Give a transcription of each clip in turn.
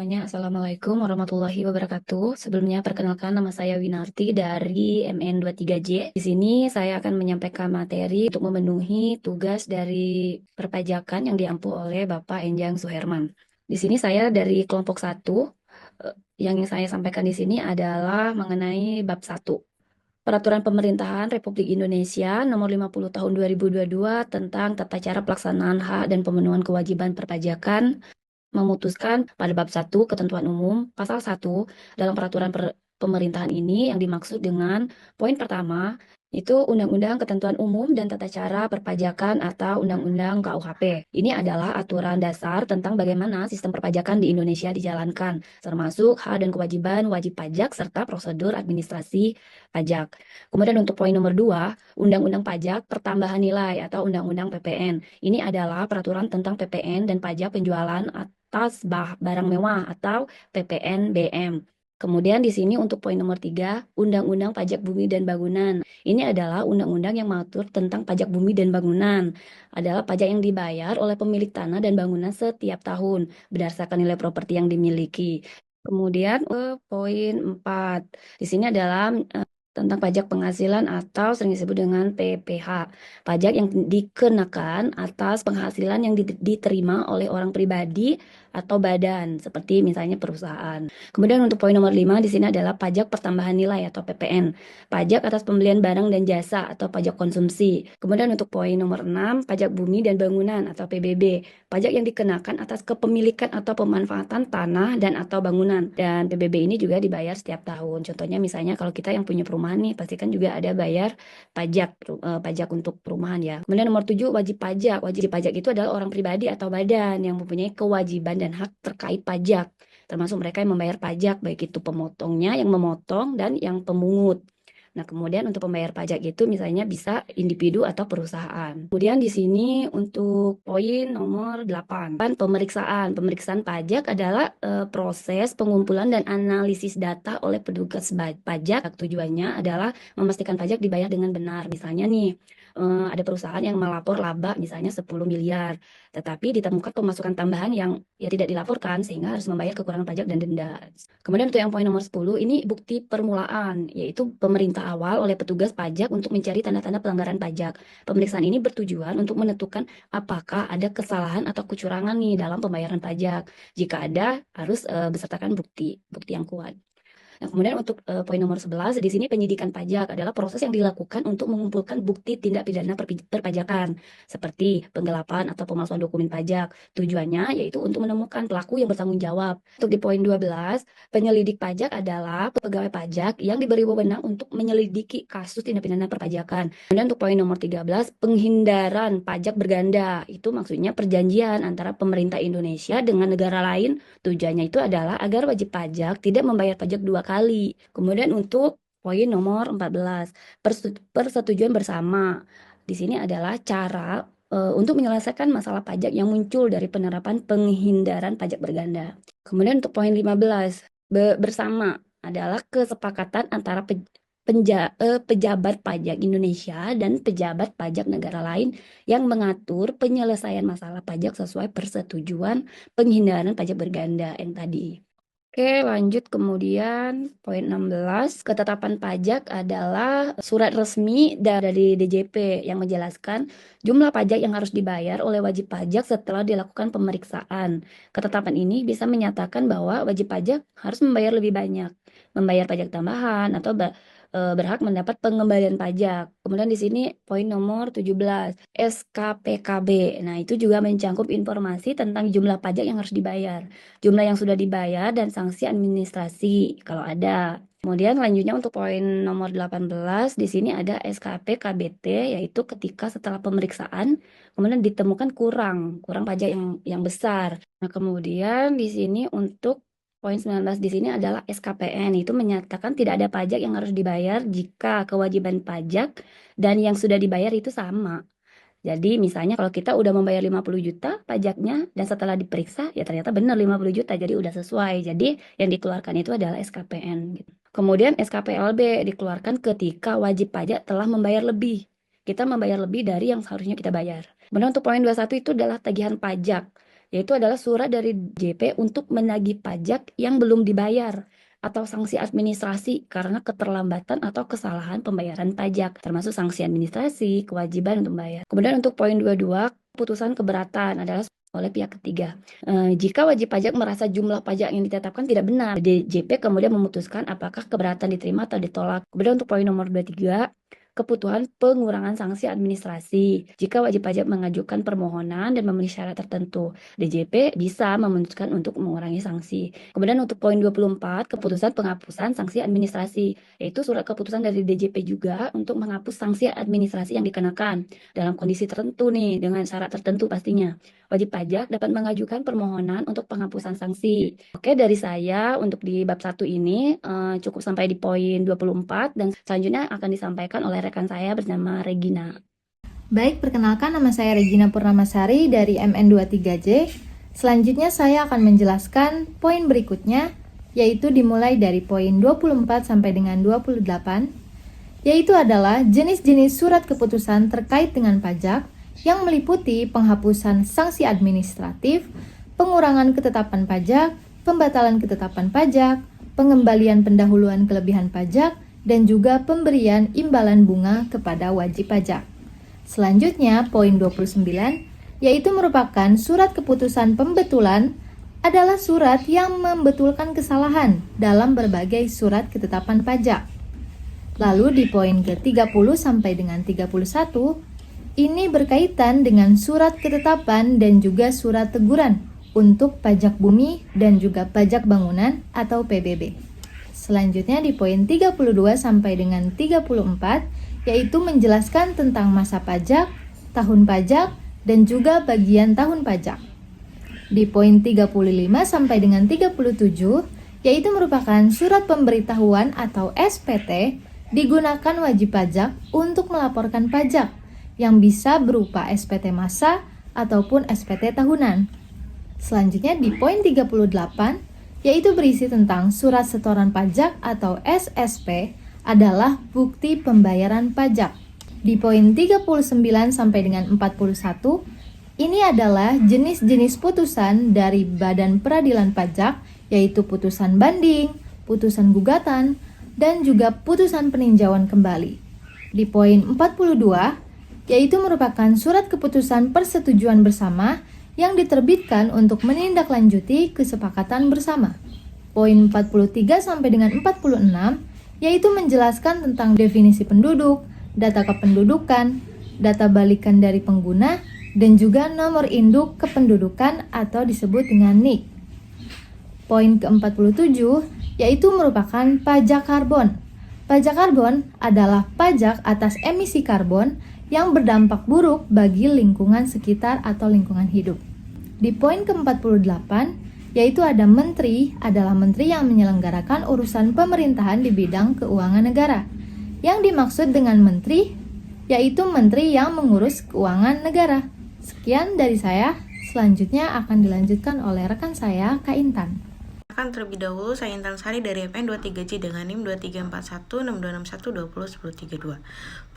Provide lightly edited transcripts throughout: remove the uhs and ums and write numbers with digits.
Semuanya, Assalamualaikum warahmatullahi wabarakatuh. Sebelumnya, perkenalkan nama saya Winarti dari MN23J. Di sini saya akan menyampaikan materi untuk memenuhi tugas dari perpajakan yang diampu oleh Bapak Enjang Suherman. Di sini saya dari kelompok 1. Yang ingin saya sampaikan di sini adalah mengenai bab 1. Peraturan Pemerintahan Republik Indonesia Nomor 50 Tahun 2022 tentang tata cara pelaksanaan hak dan pemenuhan kewajiban perpajakan memutuskan pada bab 1 ketentuan umum pasal 1 dalam pemerintahan ini yang dimaksud dengan poin pertama itu Undang-Undang Ketentuan Umum dan Tata Cara Perpajakan atau Undang-Undang KUHP. Ini adalah aturan dasar tentang bagaimana sistem perpajakan di Indonesia dijalankan, termasuk hak dan kewajiban wajib pajak serta prosedur administrasi pajak. Kemudian untuk poin nomor 2, Undang-Undang Pajak Pertambahan Nilai atau Undang-Undang PPN. Ini adalah peraturan tentang PPN dan pajak penjualan atas barang mewah atau PPNBM. Kemudian di sini untuk poin nomor 3, Undang-Undang Pajak Bumi dan Bangunan. Ini adalah undang-undang yang mengatur tentang pajak bumi dan bangunan. Adalah pajak yang dibayar oleh pemilik tanah dan bangunan setiap tahun berdasarkan nilai properti yang dimiliki. Kemudian poin 4. Di sini adalah tentang pajak penghasilan atau sering disebut dengan PPH. Pajak yang dikenakan atas penghasilan yang diterima oleh orang pribadi atau badan, seperti misalnya perusahaan. Kemudian untuk poin nomor 5 di sini adalah pajak pertambahan nilai atau PPN. Pajak atas pembelian barang dan jasa atau pajak konsumsi. Kemudian untuk poin nomor 6, pajak bumi dan bangunan atau PBB. Pajak yang dikenakan atas kepemilikan atau pemanfaatan tanah dan atau bangunan. Dan PBB ini juga dibayar setiap tahun. Contohnya misalnya kalau kita yang punya perumahan nih, pastikan juga ada bayar pajak untuk perumahan ya. Kemudian nomor 7, wajib pajak. Wajib pajak itu adalah orang pribadi atau badan yang mempunyai kewajiban dan hak terkait pajak, termasuk mereka yang membayar pajak, baik itu pemotongnya, yang memotong, dan yang pemungut. Nah, kemudian untuk pembayar pajak itu misalnya bisa individu atau perusahaan. Kemudian di sini untuk poin nomor 8, pemeriksaan. Pemeriksaan pajak adalah proses pengumpulan dan analisis data oleh petugas pajak. Tujuannya adalah memastikan pajak dibayar dengan benar. Misalnya nih, ada perusahaan yang melapor laba misalnya 10 miliar, tetapi ditemukan pemasukan tambahan yang ya tidak dilaporkan sehingga harus membayar kekurangan pajak dan denda. Kemudian untuk yang poin nomor 10, ini bukti permulaan, yaitu pemerintah awal oleh petugas pajak untuk mencari tanda-tanda pelanggaran pajak. Pemeriksaan ini bertujuan untuk menentukan apakah ada kesalahan atau kecurangan nih dalam pembayaran pajak. Jika ada, harus besertakan bukti yang kuat. Nah, kemudian untuk poin nomor 11, di sini penyidikan pajak adalah proses yang dilakukan untuk mengumpulkan bukti tindak pidana perpajakan, seperti penggelapan atau pemalsuan dokumen pajak. Tujuannya yaitu untuk menemukan pelaku yang bertanggung jawab. Untuk di poin 12, penyelidik pajak adalah pegawai pajak yang diberi wewenang untuk menyelidiki kasus tindak pidana perpajakan. Kemudian untuk poin nomor 13, penghindaran pajak berganda. Itu maksudnya perjanjian antara pemerintah Indonesia dengan negara lain. Tujuannya itu adalah agar wajib pajak tidak membayar pajak dua kali. Kemudian untuk poin nomor 14, persetujuan bersama. Di sini adalah cara untuk menyelesaikan masalah pajak yang muncul dari penerapan penghindaran pajak berganda. Kemudian untuk poin 15, bersama adalah kesepakatan antara pejabat pajak Indonesia dan pejabat pajak negara lain yang mengatur penyelesaian masalah pajak sesuai persetujuan penghindaran pajak berganda yang tadi. Oke, lanjut kemudian poin 16, ketetapan pajak adalah surat resmi dari DJP yang menjelaskan jumlah pajak yang harus dibayar oleh wajib pajak setelah dilakukan pemeriksaan. Ketetapan ini bisa menyatakan bahwa wajib pajak harus membayar lebih banyak, membayar pajak tambahan atau berhak mendapat pengembalian pajak. Kemudian di sini poin nomor 17, SKPKB. Nah, itu juga mencakup informasi tentang jumlah pajak yang harus dibayar, jumlah yang sudah dibayar, dan sanksi administrasi kalau ada. Kemudian selanjutnya untuk poin nomor 18, di sini ada SKP KBT, yaitu ketika setelah pemeriksaan kemudian ditemukan kurang pajak yang besar. Nah, kemudian di sini untuk poin 19 di sini adalah SKPN, itu menyatakan tidak ada pajak yang harus dibayar jika kewajiban pajak dan yang sudah dibayar itu sama. Jadi misalnya kalau kita udah membayar 50 juta pajaknya dan setelah diperiksa ya ternyata benar 50 juta, jadi udah sesuai. Jadi yang dikeluarkan itu adalah SKPN gitu. Kemudian SKPLB dikeluarkan ketika wajib pajak telah membayar lebih. Kita membayar lebih dari yang seharusnya kita bayar. Kemudian untuk poin 21 itu adalah tagihan pajak. yaitu adalah surat dari JP untuk menagih pajak yang belum dibayar atau sanksi administrasi karena keterlambatan atau kesalahan pembayaran pajak, termasuk sanksi administrasi, kewajiban untuk membayar. Kemudian untuk poin 22, keputusan keberatan adalah oleh pihak ketiga. Jika wajib pajak merasa jumlah pajak yang ditetapkan tidak benar, DJP kemudian memutuskan apakah keberatan diterima atau ditolak. Kemudian untuk poin nomor 23, kebutuhan pengurangan sanksi administrasi. Jika wajib pajak mengajukan permohonan dan memenuhi syarat tertentu, DJP bisa memutuskan untuk mengurangi sanksi. Kemudian untuk poin 24, keputusan penghapusan sanksi administrasi, yaitu surat keputusan dari DJP juga untuk menghapus sanksi administrasi yang dikenakan dalam kondisi tertentu nih, dengan syarat tertentu pastinya. Wajib pajak dapat mengajukan permohonan untuk penghapusan sanksi. Oke, dari saya untuk di bab 1 ini cukup sampai di poin 24 dan selanjutnya akan disampaikan oleh rekan saya bernama Regina. Baik, perkenalkan nama saya Regina Purnamasari dari MN23J. Selanjutnya saya akan menjelaskan poin berikutnya, yaitu dimulai dari poin 24 sampai dengan 28, yaitu adalah jenis-jenis surat keputusan terkait dengan pajak yang meliputi penghapusan sanksi administratif, pengurangan ketetapan pajak, pembatalan ketetapan pajak, pengembalian pendahuluan kelebihan pajak, dan juga pemberian imbalan bunga kepada wajib pajak. Selanjutnya, poin 29, yaitu merupakan surat keputusan pembetulan adalah surat yang membetulkan kesalahan dalam berbagai surat ketetapan pajak. Lalu di poin ke-30 sampai dengan 31, ini berkaitan dengan surat ketetapan dan juga surat teguran untuk pajak bumi dan juga pajak bangunan atau PBB. Selanjutnya di poin 32 sampai dengan 34, yaitu menjelaskan tentang masa pajak, tahun pajak, dan juga bagian tahun pajak. Di poin 35 sampai dengan 37, yaitu merupakan surat pemberitahuan atau SPT digunakan wajib pajak untuk melaporkan pajak yang bisa berupa SPT masa ataupun SPT tahunan. Selanjutnya di poin 38, yaitu berisi tentang surat setoran pajak atau SSP adalah bukti pembayaran pajak. Di poin 39 sampai dengan 41, ini adalah jenis-jenis putusan dari Badan Peradilan Pajak, yaitu putusan banding, putusan gugatan, dan juga putusan peninjauan kembali. Di poin 42, yaitu merupakan surat keputusan persetujuan bersama yang diterbitkan untuk menindaklanjuti kesepakatan bersama. Poin 43 sampai dengan 46, yaitu menjelaskan tentang definisi penduduk, data kependudukan, data balikan dari pengguna, dan juga nomor induk kependudukan atau disebut dengan NIK. Poin ke-47, yaitu merupakan pajak karbon. Pajak karbon adalah pajak atas emisi karbon yang berdampak buruk bagi lingkungan sekitar atau lingkungan hidup. Di poin ke-48, yaitu ada menteri adalah menteri yang menyelenggarakan urusan pemerintahan di bidang keuangan negara. Yang dimaksud dengan menteri, yaitu menteri yang mengurus keuangan negara. Sekian dari saya, selanjutnya akan dilanjutkan oleh rekan saya, Kak Intan. Terlebih dahulu, saya Intan Sari dari MN23J dengan NIM 23416261201032.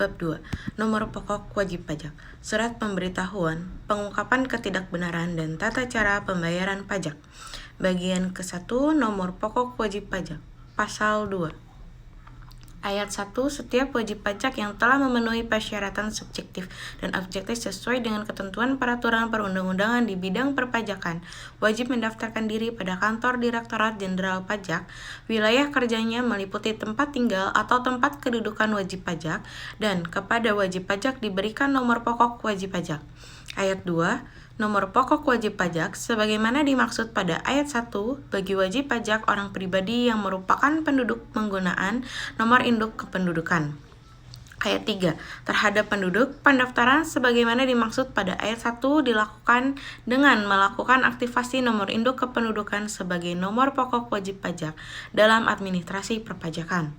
Bab 2. Nomor pokok wajib pajak. Surat pemberitahuan, pengungkapan ketidakbenaran dan tata cara pembayaran pajak. Bagian ke-1, nomor pokok wajib pajak. Pasal 2. Ayat 1, setiap wajib pajak yang telah memenuhi persyaratan subjektif dan objektif sesuai dengan ketentuan peraturan perundang-undangan di bidang perpajakan, wajib mendaftarkan diri pada kantor Direktorat Jenderal Pajak, wilayah kerjanya meliputi tempat tinggal atau tempat kedudukan wajib pajak, dan kepada wajib pajak diberikan nomor pokok wajib pajak. Ayat 2, nomor pokok wajib pajak sebagaimana dimaksud pada ayat 1 bagi wajib pajak orang pribadi yang merupakan penduduk penggunaan nomor induk kependudukan. Ayat 3, terhadap penduduk, pendaftaran sebagaimana dimaksud pada ayat 1 dilakukan dengan melakukan aktivasi nomor induk kependudukan sebagai nomor pokok wajib pajak dalam administrasi perpajakan.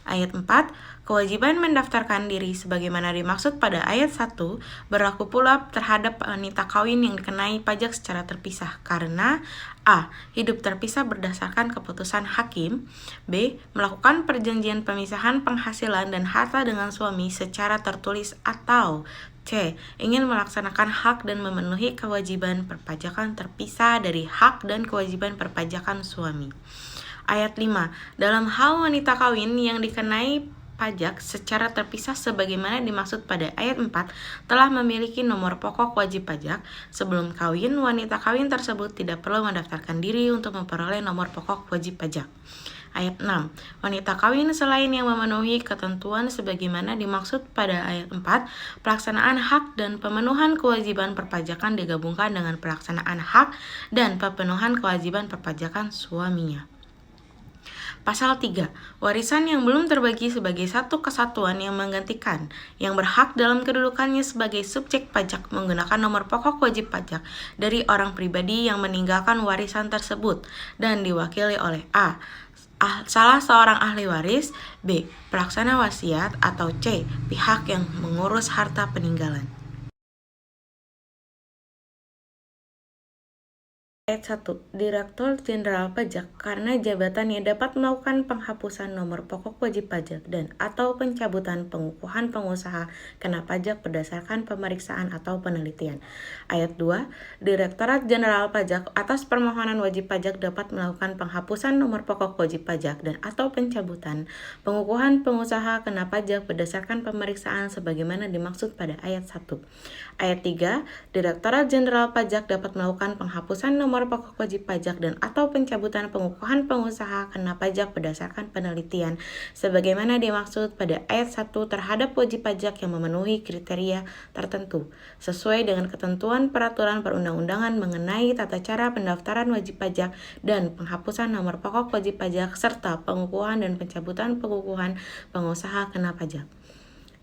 Ayat 4, kewajiban mendaftarkan diri sebagaimana dimaksud pada ayat 1 berlaku pula terhadap wanita kawin yang dikenai pajak secara terpisah karena A. Hidup terpisah berdasarkan keputusan hakim. B. Melakukan perjanjian pemisahan penghasilan dan harta dengan suami secara tertulis atau C. Ingin melaksanakan hak dan memenuhi kewajiban perpajakan terpisah dari hak dan kewajiban perpajakan suami. Ayat 5. Dalam hal wanita kawin yang dikenai pajak secara terpisah sebagaimana dimaksud pada ayat 4 telah memiliki nomor pokok wajib pajak, sebelum kawin, wanita kawin tersebut tidak perlu mendaftarkan diri untuk memperoleh nomor pokok wajib pajak. Ayat 6. Wanita kawin selain yang memenuhi ketentuan sebagaimana dimaksud pada ayat 4, pelaksanaan hak dan pemenuhan kewajiban perpajakan digabungkan dengan pelaksanaan hak dan pemenuhan kewajiban perpajakan suaminya. Pasal 3. Warisan yang belum terbagi sebagai satu kesatuan yang menggantikan, yang berhak dalam kedudukannya sebagai subjek pajak menggunakan nomor pokok wajib pajak dari orang pribadi yang meninggalkan warisan tersebut dan diwakili oleh A. Salah seorang ahli waris, B. Pelaksana wasiat, atau C. Pihak yang mengurus harta peninggalan. Ayat 1. Direktur Jenderal Pajak karena jabatannya dapat melakukan penghapusan nomor pokok wajib pajak dan atau pencabutan pengukuhan pengusaha kena pajak berdasarkan pemeriksaan atau penelitian. Ayat 2. Direktorat Jenderal Pajak atas permohonan wajib pajak dapat melakukan penghapusan nomor pokok wajib pajak dan atau pencabutan pengukuhan pengusaha kena pajak berdasarkan pemeriksaan sebagaimana dimaksud pada ayat 1. Ayat 3. Direktorat Jenderal Pajak dapat melakukan penghapusan nomor pokok wajib pajak dan atau pencabutan pengukuhan pengusaha kena pajak berdasarkan penelitian sebagaimana dimaksud pada ayat 1 terhadap wajib pajak yang memenuhi kriteria tertentu sesuai dengan ketentuan peraturan perundang-undangan mengenai tata cara pendaftaran wajib pajak dan penghapusan nomor pokok wajib pajak serta pengukuhan dan pencabutan pengukuhan pengusaha kena pajak.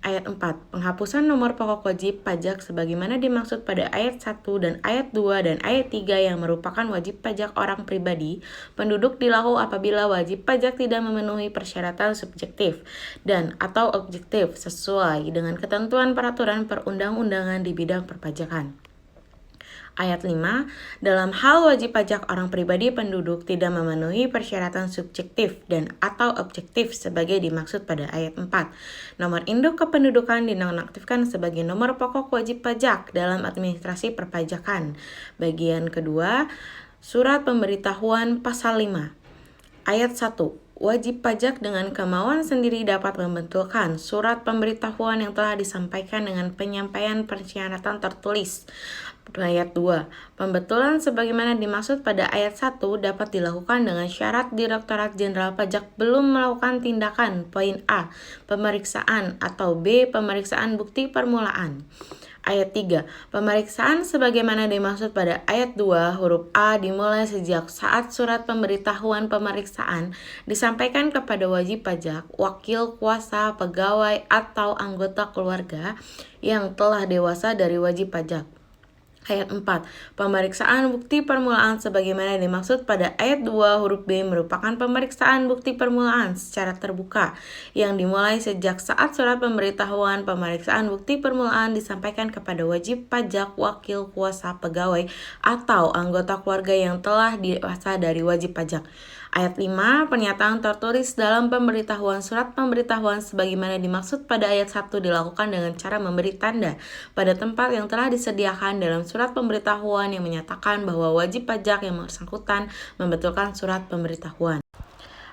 Ayat 4. Penghapusan nomor pokok wajib pajak sebagaimana dimaksud pada ayat 1 dan ayat 2 dan ayat 3 yang merupakan wajib pajak orang pribadi, penduduk dilakukan apabila wajib pajak tidak memenuhi persyaratan subjektif dan atau objektif sesuai dengan ketentuan peraturan perundang-undangan di bidang perpajakan. Ayat 5. Dalam hal wajib pajak orang pribadi penduduk tidak memenuhi persyaratan subjektif dan atau objektif sebagai dimaksud pada ayat 4. Nomor induk kependudukan dinonaktifkan sebagai nomor pokok wajib pajak dalam administrasi perpajakan. Bagian kedua, surat pemberitahuan pasal 5. Ayat 1. Wajib pajak dengan kemauan sendiri dapat membentulkan surat pemberitahuan yang telah disampaikan dengan penyampaian persyaratan tertulis. Ayat 2. Pembetulan sebagaimana dimaksud pada ayat 1 dapat dilakukan dengan syarat Direktorat Jenderal Pajak belum melakukan tindakan poin A. Pemeriksaan atau B. Pemeriksaan bukti permulaan. Ayat 3. Pemeriksaan sebagaimana dimaksud pada ayat 2 huruf A dimulai sejak saat surat pemberitahuan pemeriksaan disampaikan kepada wajib pajak, wakil kuasa, pegawai, atau anggota keluarga yang telah dewasa dari wajib pajak. Ayat 4. Pemeriksaan bukti permulaan sebagaimana dimaksud pada ayat 2 huruf B merupakan pemeriksaan bukti permulaan secara terbuka yang dimulai sejak saat surat pemberitahuan pemeriksaan bukti permulaan disampaikan kepada wajib pajak, wakil kuasa, pegawai, atau anggota keluarga yang telah dewasa dari wajib pajak. Ayat 5. Pernyataan tertulis dalam pemberitahuan surat pemberitahuan sebagaimana dimaksud pada ayat 1 dilakukan dengan cara memberi tanda pada tempat yang telah disediakan dalam surat pemberitahuan yang menyatakan bahwa wajib pajak yang bersangkutan membetulkan surat pemberitahuan.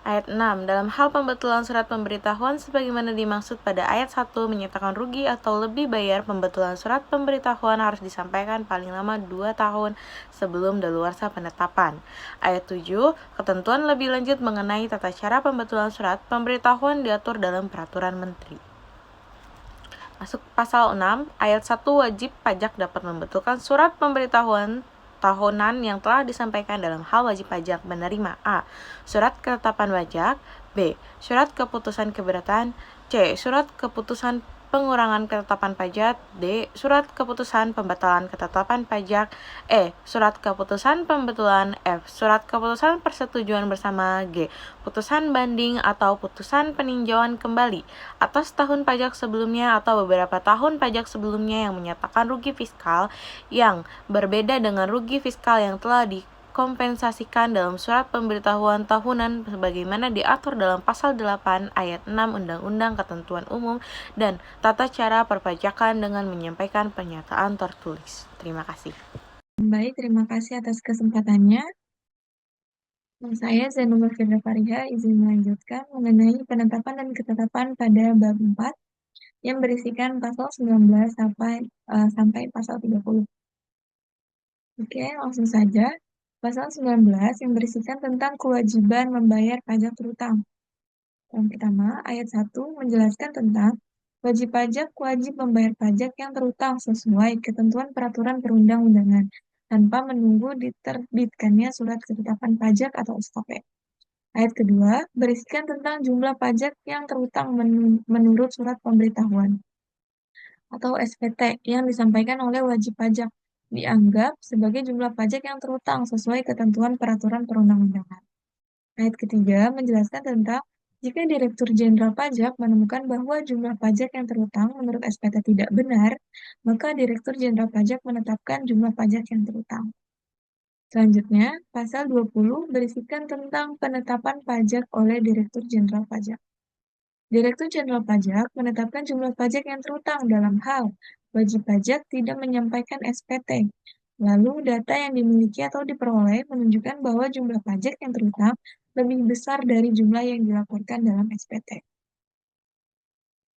Ayat 6. Dalam hal pembetulan surat pemberitahuan sebagaimana dimaksud pada ayat 1 menyatakan rugi atau lebih bayar, pembetulan surat pemberitahuan harus disampaikan paling lama 2 tahun sebelum daluarsa penetapan. Ayat 7. Ketentuan lebih lanjut mengenai tata cara pembetulan surat pemberitahuan diatur dalam peraturan menteri. Masuk pasal 6. Ayat 1. Wajib pajak dapat membetulkan surat pemberitahuan tahunan yang telah disampaikan dalam hal wajib pajak menerima A. Surat ketetapan pajak, B. Surat keputusan keberatan, C. Surat keputusan pengurangan ketetapan pajak, D. Surat keputusan pembatalan ketetapan pajak, E. Surat keputusan pembetulan, F. Surat keputusan persetujuan bersama, G. Putusan banding atau putusan peninjauan kembali atas tahun pajak sebelumnya atau beberapa tahun pajak sebelumnya yang menyatakan rugi fiskal yang berbeda dengan rugi fiskal yang telah dikompensasikan dalam surat pemberitahuan tahunan sebagaimana diatur dalam pasal 8 ayat 6 Undang-Undang Ketentuan Umum dan tata cara perpajakan dengan menyampaikan pernyataan tertulis. Terima kasih. Baik, terima kasih atas kesempatannya. Saya Zainul Firda Fariha izin melanjutkan mengenai penetapan dan ketetapan pada bab 4 yang berisikan pasal 19 sampai pasal 30. Oke, langsung saja. Pasal 19 yang berisikan tentang kewajiban membayar pajak terutang. Yang pertama, ayat 1 menjelaskan tentang wajib pajak wajib membayar pajak yang terutang sesuai ketentuan peraturan perundang-undangan tanpa menunggu diterbitkannya surat ketetapan pajak atau SKP. Ayat kedua berisikan tentang jumlah pajak yang terutang menurut surat pemberitahuan atau SPT yang disampaikan oleh wajib pajak dianggap sebagai jumlah pajak yang terutang sesuai ketentuan peraturan perundang-undangan. Ayat ketiga menjelaskan tentang jika Direktur Jenderal Pajak menemukan bahwa jumlah pajak yang terutang menurut SPT tidak benar, maka Direktur Jenderal Pajak menetapkan jumlah pajak yang terutang. Selanjutnya, pasal 20 berisikan tentang penetapan pajak oleh Direktur Jenderal Pajak. Direktur Jenderal Pajak menetapkan jumlah pajak yang terutang dalam hal wajib pajak tidak menyampaikan SPT. Lalu, data yang dimiliki atau diperoleh menunjukkan bahwa jumlah pajak yang terutang lebih besar dari jumlah yang dilaporkan dalam SPT.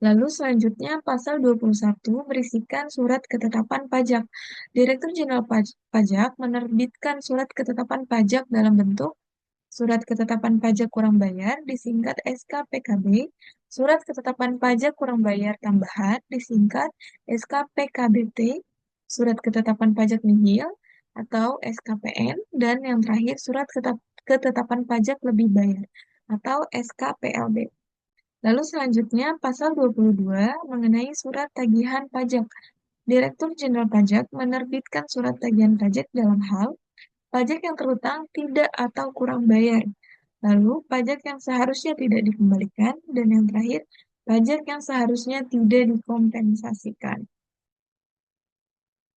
Lalu selanjutnya pasal 21 berisikan surat ketetapan pajak. Direktur Jenderal Pajak menerbitkan surat ketetapan pajak dalam bentuk Surat Ketetapan Pajak Kurang Bayar disingkat SKPKB, Surat Ketetapan Pajak Kurang Bayar Tambahan disingkat SKPKBT, Surat Ketetapan Pajak Nihil atau SKPN, dan yang terakhir Surat Ketetapan Pajak Lebih Bayar atau SKPLB. Lalu selanjutnya pasal 22 mengenai surat tagihan pajak. Direktur Jenderal Pajak menerbitkan surat tagihan pajak dalam hal pajak yang terutang tidak atau kurang bayar, lalu pajak yang seharusnya tidak dikembalikan, dan yang terakhir, pajak yang seharusnya tidak dikompensasikan.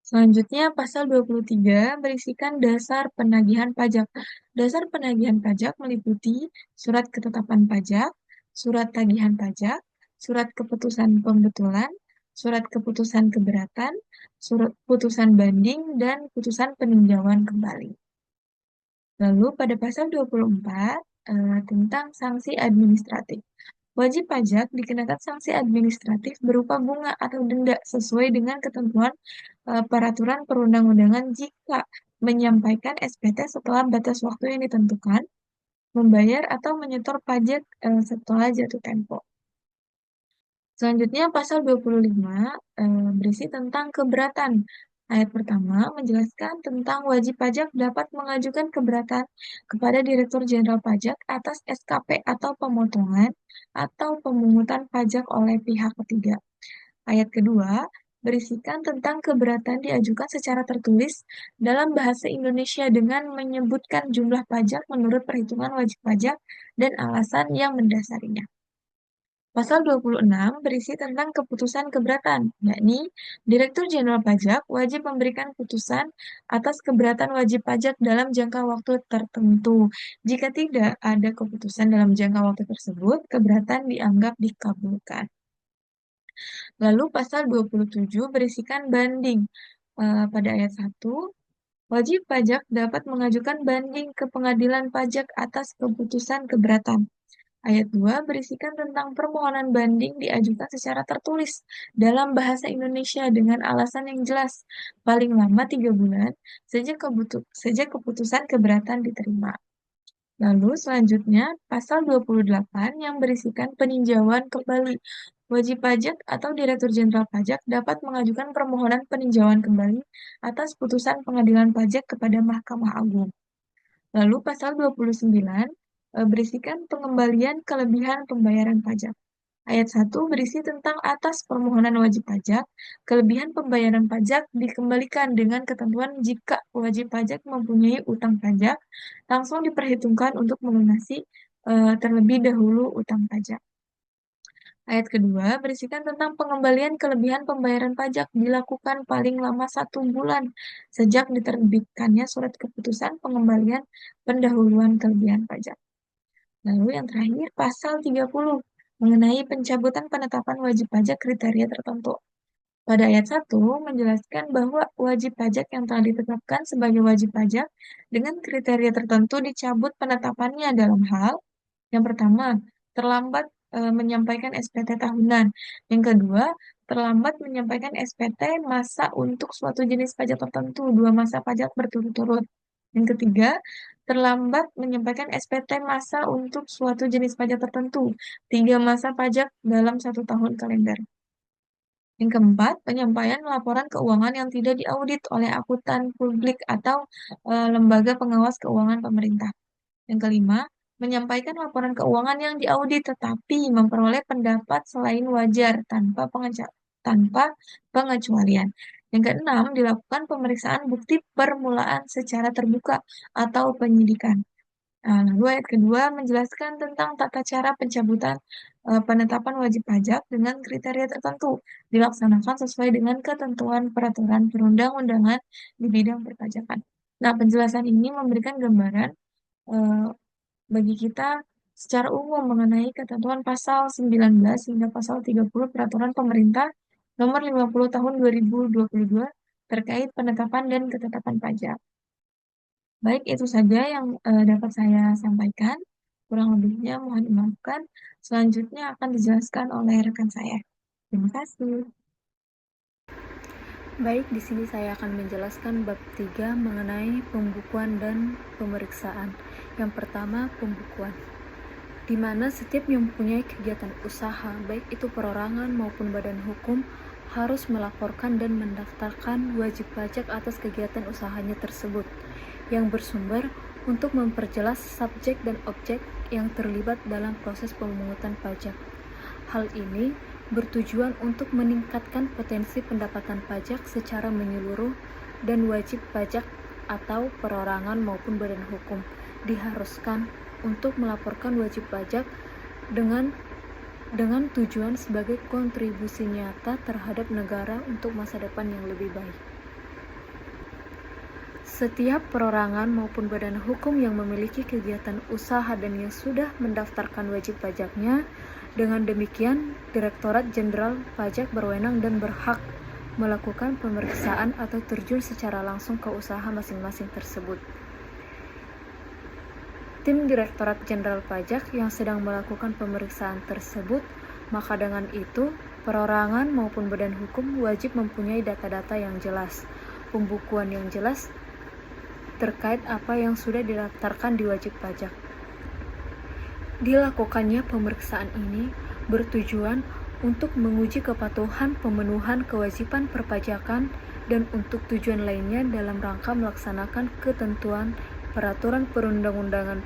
Selanjutnya, pasal 23 berisikan dasar penagihan pajak. Dasar penagihan pajak meliputi surat ketetapan pajak, surat tagihan pajak, surat keputusan pembetulan, surat keputusan keberatan, surat putusan banding, dan putusan peninjauan kembali. Lalu pada pasal 24 tentang sanksi administratif. Wajib pajak dikenakan sanksi administratif berupa bunga atau denda sesuai dengan ketentuan peraturan perundang-undangan jika menyampaikan SPT setelah batas waktu yang ditentukan, membayar atau menyetor pajak setelah jatuh tempo. Selanjutnya pasal 25 berisi tentang keberatan. Ayat pertama menjelaskan tentang wajib pajak dapat mengajukan keberatan kepada Direktur Jenderal Pajak atas SKP atau pemotongan atau pemungutan pajak oleh pihak ketiga. Ayat kedua berisikan tentang keberatan diajukan secara tertulis dalam bahasa Indonesia dengan menyebutkan jumlah pajak menurut perhitungan wajib pajak dan alasan yang mendasarinya. Pasal 26 berisi tentang keputusan keberatan, yakni Direktur Jenderal Pajak wajib memberikan putusan atas keberatan wajib pajak dalam jangka waktu tertentu. Jika tidak ada keputusan dalam jangka waktu tersebut, keberatan dianggap dikabulkan. Lalu pasal 27 berisikan banding. Pada ayat 1, wajib pajak dapat mengajukan banding ke pengadilan pajak atas keputusan keberatan. Ayat 2 berisikan tentang permohonan banding diajukan secara tertulis dalam bahasa Indonesia dengan alasan yang jelas, paling lama 3 bulan sejak keputusan keberatan diterima. Lalu selanjutnya pasal 28 yang berisikan peninjauan kembali. Wajib pajak atau Direktur Jenderal Pajak dapat mengajukan permohonan peninjauan kembali atas putusan pengadilan pajak kepada Mahkamah Agung. Lalu pasal 29 berisikan pengembalian kelebihan pembayaran pajak. Ayat 1 berisi tentang atas permohonan wajib pajak, kelebihan pembayaran pajak dikembalikan dengan ketentuan jika wajib pajak mempunyai utang pajak, langsung diperhitungkan untuk melunasi terlebih dahulu utang pajak. Ayat kedua berisikan tentang pengembalian kelebihan pembayaran pajak dilakukan paling lama 1 bulan sejak diterbitkannya surat keputusan pengembalian pendahuluan kelebihan pajak. Lalu yang terakhir, pasal 30 mengenai pencabutan penetapan wajib pajak kriteria tertentu. Pada ayat 1 menjelaskan bahwa wajib pajak yang telah ditetapkan sebagai wajib pajak dengan kriteria tertentu dicabut penetapannya dalam hal yang pertama, terlambat menyampaikan SPT tahunan. Yang kedua, terlambat menyampaikan SPT masa untuk suatu jenis pajak tertentu, 2 masa pajak berturut-turut. Yang ketiga, terlambat menyampaikan SPT masa untuk suatu jenis pajak tertentu, 3 masa pajak dalam 1 tahun kalender. Yang keempat, penyampaian laporan keuangan yang tidak diaudit oleh akuntan publik atau lembaga pengawas keuangan pemerintah. Yang kelima, menyampaikan laporan keuangan yang diaudit tetapi memperoleh pendapat selain wajar tanpa pengecualian. Yang keenam, dilakukan pemeriksaan bukti permulaan secara terbuka atau penyidikan. Lalu ayat kedua menjelaskan tentang tata cara pencabutan penetapan wajib pajak dengan kriteria tertentu dilaksanakan sesuai dengan ketentuan peraturan perundang-undangan di bidang perpajakan. Nah, penjelasan ini memberikan gambaran eh, bagi kita secara umum mengenai ketentuan pasal 19 hingga pasal 30 Peraturan Pemerintah Nomor 50 Tahun 2022 terkait penetapan dan ketetapan pajak. Baik, itu saja yang dapat saya sampaikan. Kurang lebihnya mohon dimaafkan. Selanjutnya akan dijelaskan oleh rekan saya. Terima kasih. Baik, di sini saya akan menjelaskan bab 3 mengenai pembukuan dan pemeriksaan. Yang pertama, pembukuan, di mana setiap yang mempunyai kegiatan usaha, baik itu perorangan maupun badan hukum, harus melaporkan dan mendaftarkan wajib pajak atas kegiatan usahanya tersebut, yang bersumber untuk memperjelas subjek dan objek yang terlibat dalam proses pemungutan pajak. Hal ini bertujuan untuk meningkatkan potensi pendapatan pajak secara menyeluruh, dan wajib pajak atau perorangan maupun badan hukum diharuskan untuk melaporkan wajib pajak dengan tujuan sebagai kontribusi nyata terhadap negara untuk masa depan yang lebih baik. Setiap perorangan maupun badan hukum yang memiliki kegiatan usaha dan yang sudah mendaftarkan wajib pajaknya, dengan demikian Direktorat Jenderal Pajak berwenang dan berhak melakukan pemeriksaan atau terjun secara langsung ke usaha masing-masing tersebut. Tim Direktorat Jenderal Pajak yang sedang melakukan pemeriksaan tersebut, maka dengan itu perorangan maupun badan hukum wajib mempunyai data-data yang jelas, pembukuan yang jelas terkait apa yang sudah didaftarkan di wajib pajak. Dilakukannya pemeriksaan ini bertujuan untuk menguji kepatuhan pemenuhan kewajiban perpajakan dan untuk tujuan lainnya dalam rangka melaksanakan ketentuan peraturan perundang-undangan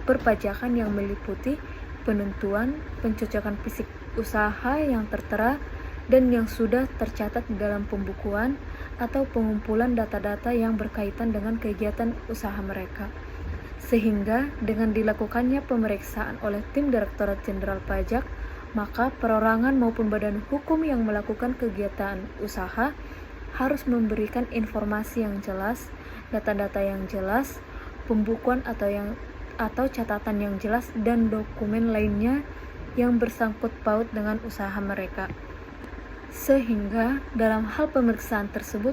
perpajakan yang meliputi penentuan pencocokan fisik usaha yang tertera dan yang sudah tercatat di dalam pembukuan atau pengumpulan data-data yang berkaitan dengan kegiatan usaha mereka. Sehingga dengan dilakukannya pemeriksaan oleh tim Direktorat Jenderal Pajak, maka perorangan maupun badan hukum yang melakukan kegiatan usaha harus memberikan informasi yang jelas, data-data yang jelas, pembukuan atau catatan yang jelas dan dokumen lainnya yang bersangkut paut dengan usaha mereka. Sehingga dalam hal pemeriksaan tersebut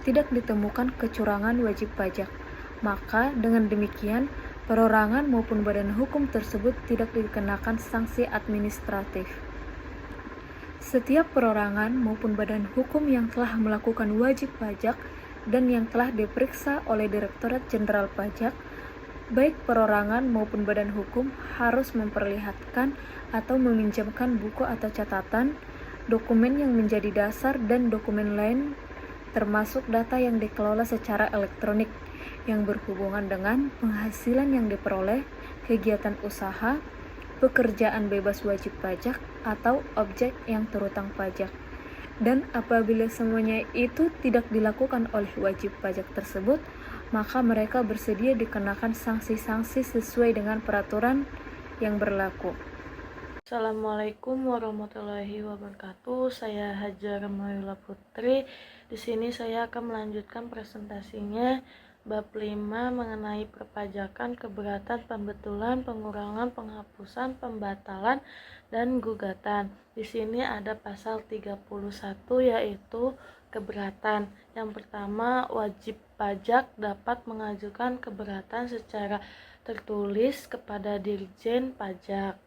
tidak ditemukan kecurangan wajib pajak. Maka dengan demikian perorangan maupun badan hukum tersebut tidak dikenakan sanksi administratif. Setiap perorangan maupun badan hukum yang telah melakukan wajib pajak dan yang telah diperiksa oleh Direktorat Jenderal Pajak, baik perorangan maupun badan hukum harus memperlihatkan atau meminjamkan buku atau catatan, dokumen yang menjadi dasar dan dokumen lain termasuk data yang dikelola secara elektronik yang berhubungan dengan penghasilan yang diperoleh, kegiatan usaha, pekerjaan bebas wajib pajak, atau objek yang terutang pajak. Dan apabila semuanya itu tidak dilakukan oleh wajib pajak tersebut, maka mereka bersedia dikenakan sanksi-sanksi sesuai dengan peraturan yang berlaku. Assalamualaikum warahmatullahi wabarakatuh. Saya Hajar Mayula Putri. Di sini saya akan melanjutkan presentasinya bab 5 mengenai perpajakan, keberatan, pembetulan, pengurangan, penghapusan, pembatalan, dan gugatan. Di sini ada pasal 31 yaitu keberatan. Yang pertama, wajib pajak dapat mengajukan keberatan secara tertulis kepada Dirjen Pajak.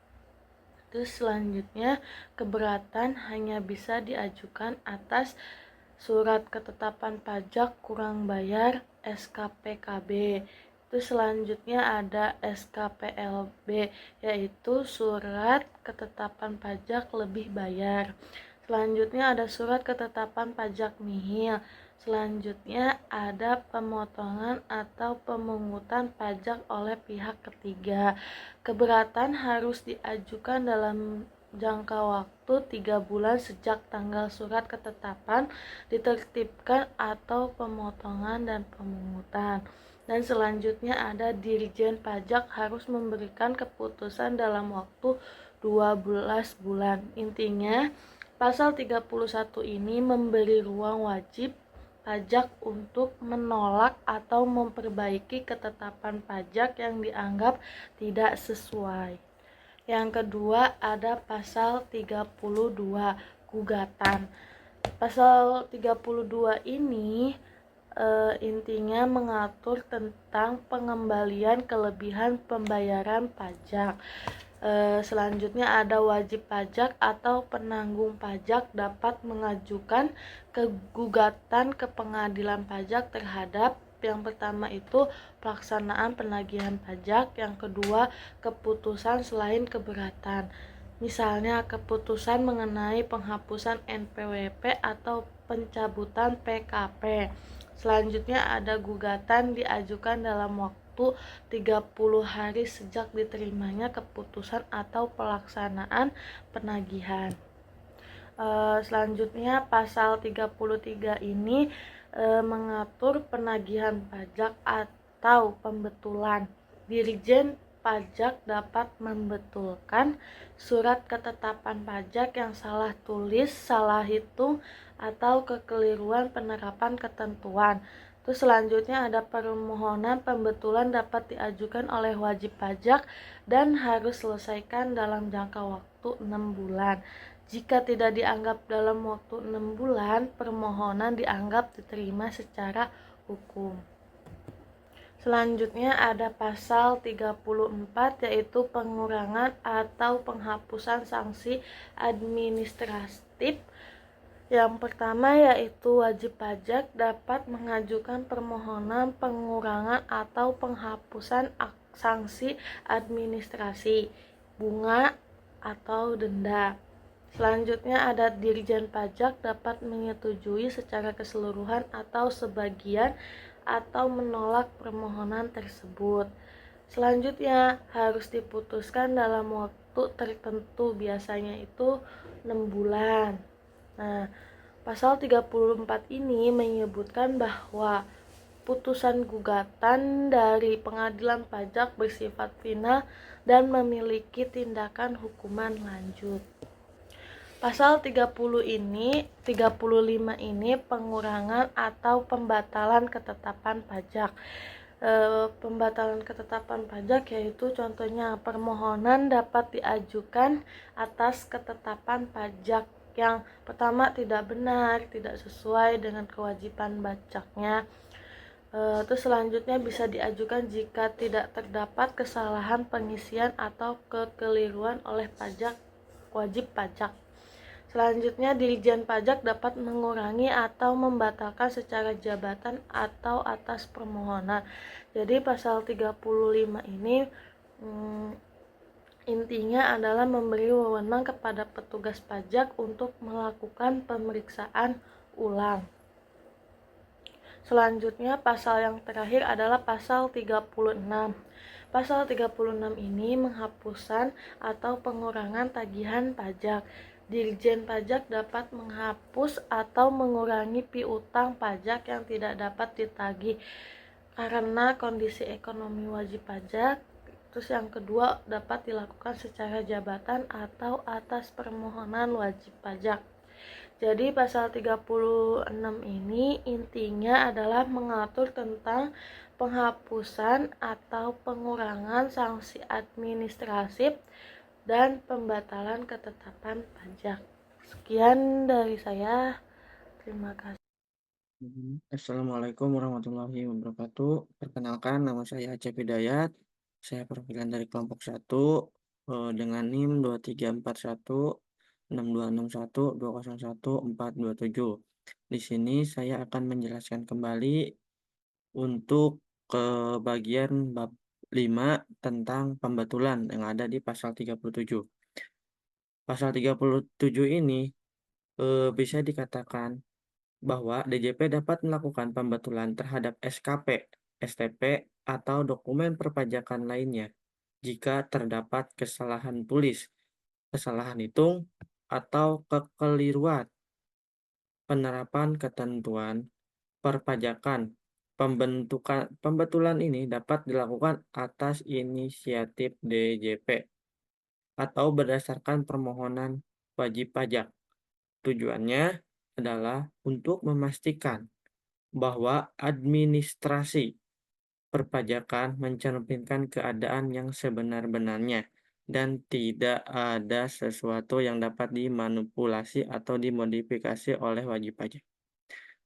Terus selanjutnya, keberatan hanya bisa diajukan atas surat ketetapan pajak kurang bayar SKPKB. Terus selanjutnya ada SKPLB, yaitu surat ketetapan pajak lebih bayar. Selanjutnya ada surat ketetapan pajak nihil. Selanjutnya ada pemotongan atau pemungutan pajak oleh pihak ketiga. Keberatan harus diajukan dalam jangka waktu 3 bulan sejak tanggal surat ketetapan ditertibkan atau pemotongan dan pemungutan. Dan selanjutnya ada Dirjen Pajak harus memberikan keputusan dalam waktu 12 bulan. Intinya, pasal 31 ini memberi ruang wajib pajak untuk menolak atau memperbaiki ketetapan pajak yang dianggap tidak sesuai. Yang kedua ada pasal 32, gugatan. Pasal 32 ini intinya mengatur tentang pengembalian kelebihan pembayaran pajak. Selanjutnya ada wajib pajak atau penanggung pajak dapat mengajukan gugatan ke pengadilan pajak terhadap yang pertama itu pelaksanaan penagihan pajak, yang kedua keputusan selain keberatan. Misalnya keputusan mengenai penghapusan NPWP atau pencabutan PKP. Selanjutnya ada gugatan diajukan dalam waktu 30 hari sejak diterimanya keputusan atau pelaksanaan penagihan. Selanjutnya pasal 33 ini mengatur penagihan pajak atau pembetulan. Dirjen Pajak dapat membetulkan surat ketetapan pajak yang salah tulis, salah hitung, atau kekeliruan penerapan ketentuan. Terus selanjutnya ada permohonan pembetulan dapat diajukan oleh wajib pajak dan harus selesaikan dalam jangka waktu 6 bulan. Jika tidak dianggap dalam waktu 6 bulan, permohonan dianggap diterima secara hukum. Selanjutnya ada pasal 34 yaitu pengurangan atau penghapusan sanksi administratif. Yang pertama yaitu wajib pajak dapat mengajukan permohonan pengurangan atau penghapusan sanksi administrasi, bunga atau denda. Selanjutnya ada Dirjen Pajak dapat menyetujui secara keseluruhan atau sebagian atau menolak permohonan tersebut. Selanjutnya harus diputuskan dalam waktu tertentu, biasanya itu 6 bulan. Nah, pasal 34 ini menyebutkan bahwa putusan gugatan dari pengadilan pajak bersifat final dan memiliki tindakan hukuman lanjut. Pasal 35 ini pengurangan atau pembatalan ketetapan pajak. Pembatalan ketetapan pajak yaitu contohnya permohonan dapat diajukan atas ketetapan pajak yang pertama tidak benar, tidak sesuai dengan kewajiban pajaknya. Terus selanjutnya bisa diajukan jika tidak terdapat kesalahan pengisian atau kekeliruan oleh wajib pajak. Selanjutnya, Dirjen Pajak dapat mengurangi atau membatalkan secara jabatan atau atas permohonan. Jadi pasal 35 ini intinya adalah memberi wewenang kepada petugas pajak untuk melakukan pemeriksaan ulang. Selanjutnya, pasal yang terakhir adalah pasal 36. Pasal 36 ini penghapusan atau pengurangan tagihan pajak. Dirjen Pajak dapat menghapus atau mengurangi piutang pajak yang tidak dapat ditagih karena kondisi ekonomi wajib pajak Terus yang kedua, dapat dilakukan secara jabatan atau atas permohonan wajib pajak. Jadi pasal 36 ini intinya adalah mengatur tentang penghapusan atau pengurangan sanksi administratif dan pembatalan ketetapan pajak. Sekian dari saya. Terima kasih. Assalamualaikum warahmatullahi wabarakatuh. Perkenalkan, nama saya Acep Hidayat. Saya perwakilan dari kelompok 1 dengan NIM 23416261201427. Di sini saya akan menjelaskan kembali untuk ke bagian bab 5 tentang pembetulan yang ada di pasal 37. Pasal 37 ini bisa dikatakan bahwa DJP dapat melakukan pembetulan terhadap SKP, STP, atau dokumen perpajakan lainnya jika terdapat kesalahan tulis, kesalahan hitung, atau kekeliruan penerapan ketentuan perpajakan. Pembetulan ini dapat dilakukan atas inisiatif DJP atau berdasarkan permohonan wajib pajak. Tujuannya adalah untuk memastikan bahwa administrasi perpajakan mencerminkan keadaan yang sebenar-benarnya dan tidak ada sesuatu yang dapat dimanipulasi atau dimodifikasi oleh wajib pajak.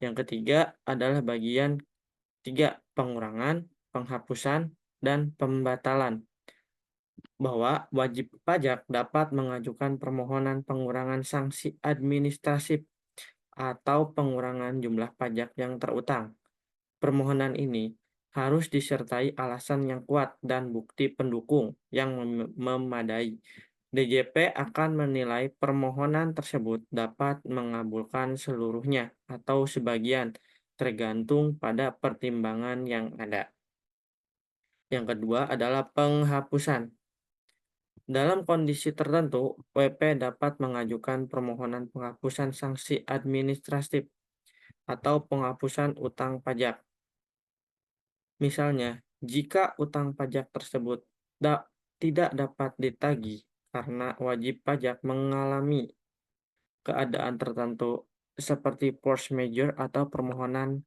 Yang ketiga adalah bagian 3, pengurangan, penghapusan, dan pembatalan. Bahwa wajib pajak dapat mengajukan permohonan pengurangan sanksi administratif atau pengurangan jumlah pajak yang terutang. Permohonan ini harus disertai alasan yang kuat dan bukti pendukung yang memadai. DJP akan menilai permohonan tersebut dapat mengabulkan seluruhnya atau sebagian, tergantung pada pertimbangan yang ada. Yang kedua adalah penghapusan. Dalam kondisi tertentu, WP dapat mengajukan permohonan penghapusan sanksi administratif atau penghapusan utang pajak. Misalnya, jika utang pajak tersebut tidak dapat ditagih karena wajib pajak mengalami keadaan tertentu seperti force majeure atau permohonan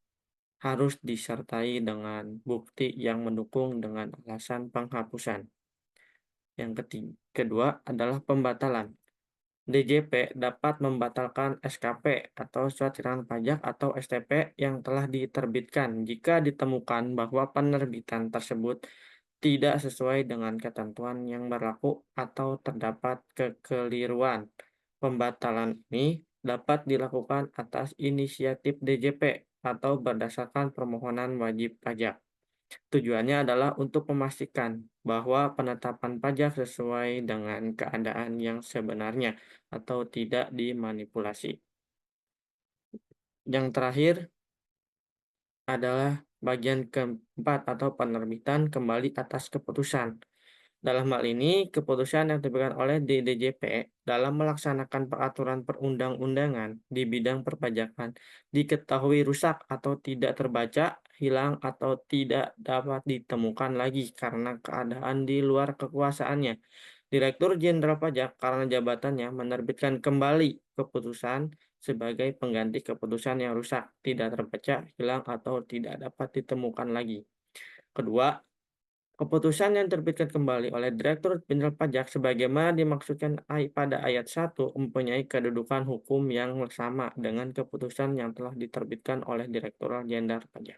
harus disertai dengan bukti yang mendukung dengan alasan penghapusan. Yang kedua adalah pembatalan. DJP dapat membatalkan SKP atau surat keterangan pajak atau STP yang telah diterbitkan jika ditemukan bahwa penerbitan tersebut tidak sesuai dengan ketentuan yang berlaku atau terdapat kekeliruan. Pembatalan ini dapat dilakukan atas inisiatif DJP atau berdasarkan permohonan wajib pajak. Tujuannya adalah untuk memastikan bahwa penetapan pajak sesuai dengan keadaan yang sebenarnya atau tidak dimanipulasi. Yang terakhir adalah bagian keempat atau penerbitan kembali atas keputusan. Dalam hal ini, keputusan yang diberikan oleh DJP dalam melaksanakan peraturan perundang-undangan di bidang perpajakan diketahui rusak atau tidak terbaca, hilang, atau tidak dapat ditemukan lagi karena keadaan di luar kekuasaannya. Direktur Jenderal Pajak karena jabatannya menerbitkan kembali keputusan sebagai pengganti keputusan yang rusak, tidak terbaca, hilang, atau tidak dapat ditemukan lagi. Kedua, keputusan yang terbitkan kembali oleh Direktur Jenderal Pajak sebagaimana dimaksudkan pada ayat 1 mempunyai kedudukan hukum yang sama dengan keputusan yang telah diterbitkan oleh Direktur Jenderal Pajak.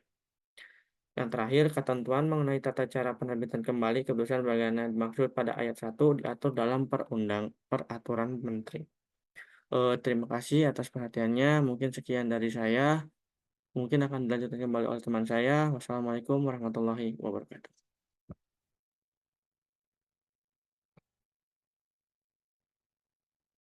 Yang terakhir, ketentuan mengenai tata cara penerbitan kembali keputusan sebagaimana dimaksud pada ayat 1 diatur dalam peraturan menteri. Terima kasih atas perhatiannya. Mungkin sekian dari saya. Mungkin akan dilanjutkan kembali oleh teman saya. Wassalamualaikum warahmatullahi wabarakatuh.